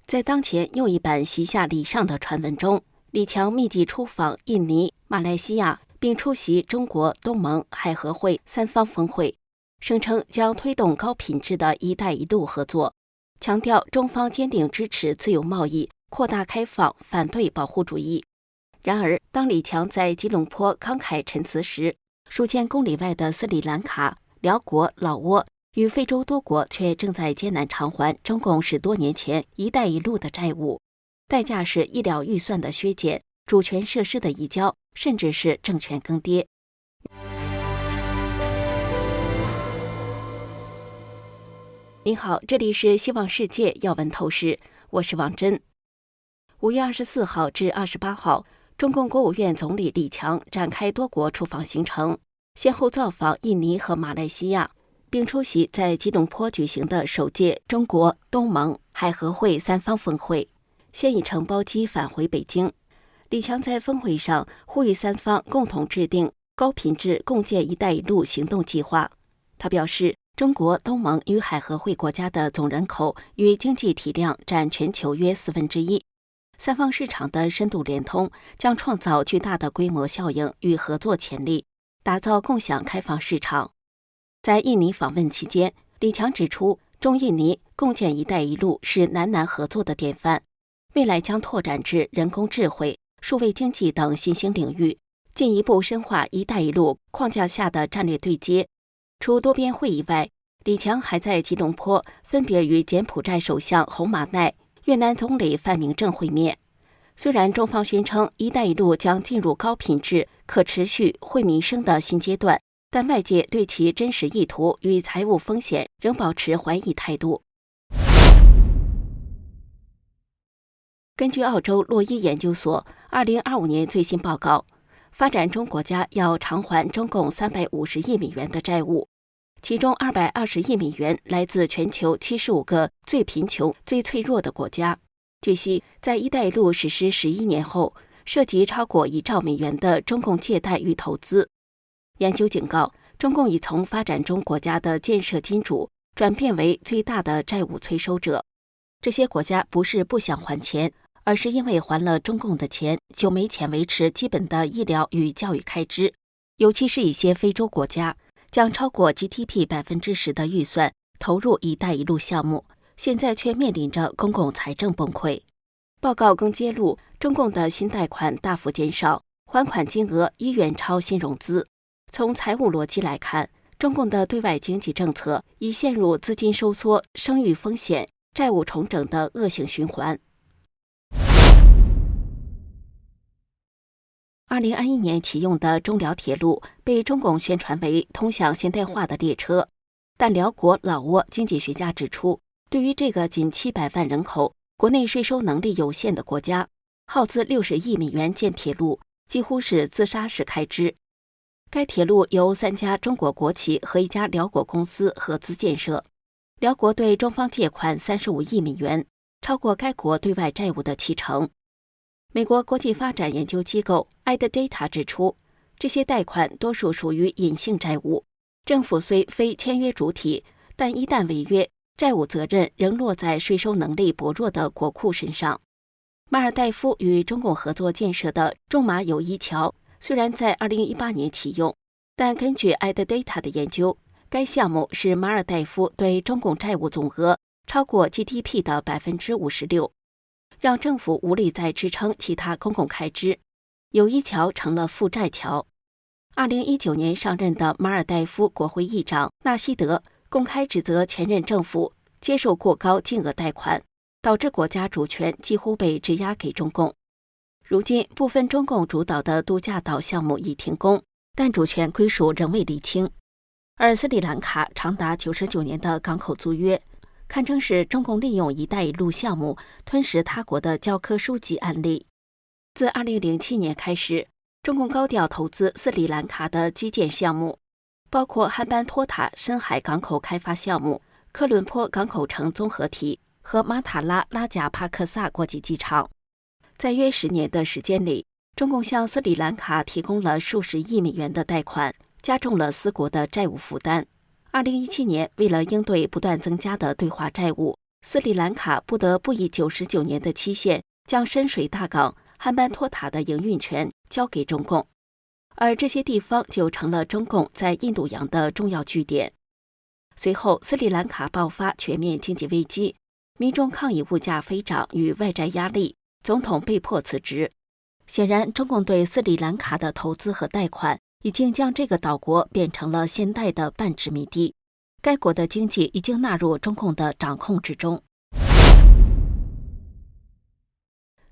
在当前又一版西下礼上的传闻中，李强密集出访印尼、马来西亚，并出席中国、东盟、海合会3方峰会，声称将推动高品质的一带一路合作，强调中方坚定支持自由贸易、扩大开放，反对保护主义。然而，当李强在吉隆坡慷慨陈词时，数千公里外的斯里兰卡、辽国、老挝与非洲多国却正在艰难偿还中共10多年前“一带一路”的债务，代价是医疗预算的削减、主权设施的移交，甚至是政权更迭。您好，这里是希望世界要闻透视，我是王珍。5月24号至28号，中共国务院总理李强展开多国出访行程，先后造访印尼和马来西亚，并出席在吉隆坡举行的首届中国、东盟、海合会3方峰会，先以乘包机返回北京。李强在峰会上呼吁3方共同制定高品质共建“一带一路”行动计划。他表示，中国、东盟与海合会国家的总人口与经济体量占全球约1/4，3方市场的深度联通将创造巨大的规模效应与合作潜力，打造共享开放市场。在印尼访问期间，李强指出，中印尼共建“一带一路”是南南合作的典范，未来将拓展至人工智慧、数位经济等新兴领域，进一步深化“一带一路”框架下的战略对接。除多边会议外，李强还在吉隆坡分别与柬埔寨首相洪马奈、越南总理范明政会面。虽然中方宣称“一带一路”将进入高品质、可持续、惠民生的新阶段，但外界对其真实意图与财务风险仍保持怀疑态度。根据澳洲洛伊研究所2025年最新报告，发展中国家要偿还中共350亿美元的债务，其中220亿美元来自全球75个最贫穷、最脆弱的国家。据悉，在“一带一路”实施11年后，涉及超过1兆美元的中共借贷与投资。研究警告，中共已从发展中国家的建设金主转变为最大的债务催收者。这些国家不是不想还钱，而是因为还了中共的钱，就没钱维持基本的医疗与教育开支。尤其是一些非洲国家，将超过 GDP 10%的预算投入“一带一路”项目，现在却面临着公共财政崩溃。报告更揭露，中共的新贷款大幅减少，还款金额已远超新融资。从财务逻辑来看，中共的对外经济政策已陷入资金收缩、声誉风险、债务重整的恶性循环。2021年启用的中辽铁路被中共宣传为通向现代化的列车，但辽国、老挝经济学家指出，对于这个仅700万人口、国内税收能力有限的国家，耗资60亿美元建铁路几乎是自杀式开支。该铁路由3家中国国企和1家辽国公司合资建设。辽国对中方借款35亿美元，超过该国对外债务的70%。美国国际发展研究机构 iData 指出，这些贷款多数属于隐性债务，政府虽非签约主体，但一旦违约，债务责任仍落在税收能力薄弱的国库身上。马尔代夫与中共合作建设的中马友谊桥虽然在2018年启用，但根据 iData 的研究，该项目是马尔代夫对中共债务总额超过 GDP 的56%，让政府无力再支撑其他公共开支，友谊桥成了负债桥。2019年上任的马尔代夫国会议长纳希德公开指责前任政府接受过高金额贷款，导致国家主权几乎被质押给中共。如今，部分中共主导的度假岛项目已停工，但主权归属仍未厘清。而斯里兰卡长达99年的港口租约，堪称是中共利用“一带一路”项目吞噬他国的教科书级案例。自2007年开始，中共高调投资斯里兰卡的基建项目，包括汉班托塔深海港口开发项目、科伦坡港口城综合体和马塔拉拉贾帕克萨国际机场。在约10年的时间里，中共向斯里兰卡提供了数十亿美元的贷款，加重了斯国的债务负担。2017年，为了应对不断增加的对华债务，斯里兰卡不得不以99年的期限将深水大港汉班托塔的营运权交给中共，而这些地方就成了中共在印度洋的重要据点。随后，斯里兰卡爆发全面经济危机，民众抗议物价飞涨与外债压力，总统被迫辞职。显然，中共对斯里兰卡的投资和贷款已经将这个岛国变成了现代的半殖民地，该国的经济已经纳入中共的掌控之中。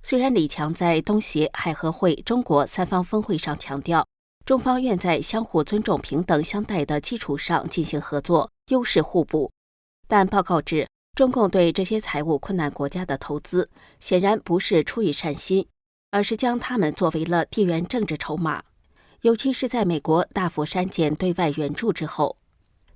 虽然李强在东协、海合会、中国三方峰会上强调，中方愿在相互尊重、平等相待的基础上进行合作，优势互补，但报告指，中共对这些财务困难国家的投资，显然不是出于善心，而是将他们作为了地缘政治筹码，尤其是在美国大幅删减对外援助之后。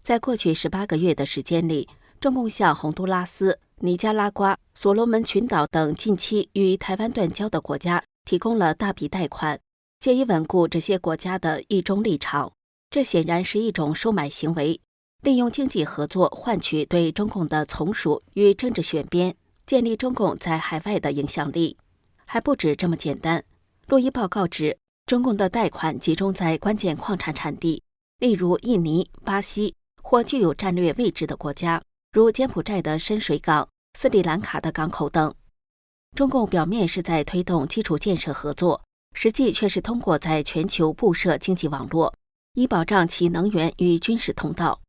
在过去18个月的时间里，中共向洪都拉斯、尼加拉瓜、所罗门群岛等近期与台湾断交的国家提供了大笔贷款，借以稳固这些国家的一中立场。这显然是一种收买行为，利用经济合作换取对中共的从属与政治选边，建立中共在海外的影响力。还不止这么简单。洛伊报告指，中共的贷款集中在关键矿产产地，例如印尼、巴西或具有战略位置的国家，如柬埔寨的深水港、斯里兰卡的港口等。中共表面是在推动基础建设合作，实际却是通过在全球布设经济网络，以保障其能源与军事通道。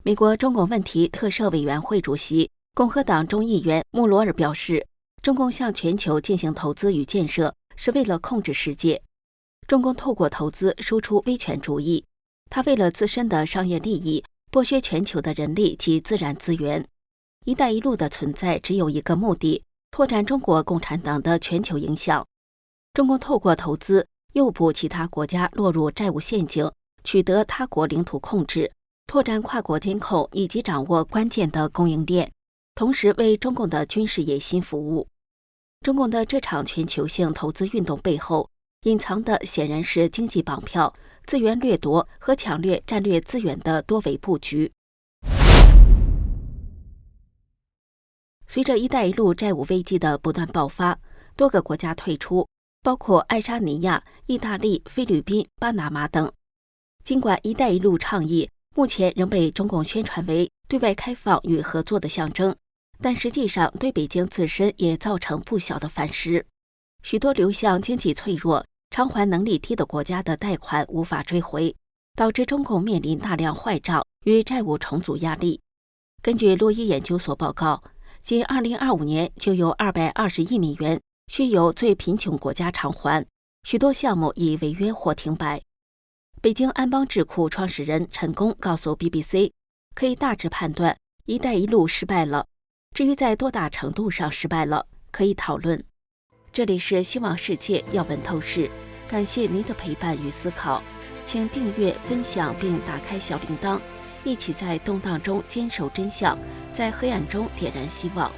美国中共问题特设委员会主席、共和党众议员穆罗尔表示，中共向全球进行投资与建设，是为了控制世界。中共透过投资输出威权主义，他为了自身的商业利益，剥削全球的人力及自然资源。一带一路的存在只有一个目的，拓展中国共产党的全球影响。中共透过投资诱捕其他国家落入债务陷阱，取得他国领土控制，拓展跨国监控以及掌握关键的供应链，同时为中共的军事野心服务。中共的这场全球性投资运动背后，隐藏的显然是经济绑票、资源掠夺和抢掠战略资源的多维布局。随着“一带一路”债务危机的不断爆发，多个国家退出，包括爱沙尼亚、意大利、菲律宾、巴拿马等。尽管“一带一路”倡议目前仍被中共宣传为对外开放与合作的象征，但实际上对北京自身也造成不小的反噬。许多流向经济脆弱、偿还能力低的国家的贷款无法追回，导致中共面临大量坏账与债务重组压力。根据洛伊研究所报告，仅2025年就有220亿美元需由最贫穷国家偿还，许多项目已违约或停摆。北京安邦智库创始人陈功告诉 BBC， 可以大致判断“一带一路”失败了，至于在多大程度上失败了，可以讨论。这里是希望世界要闻透视，感谢您的陪伴与思考，请订阅、分享并打开小铃铛，一起在动荡中坚守真相，在黑暗中点燃希望。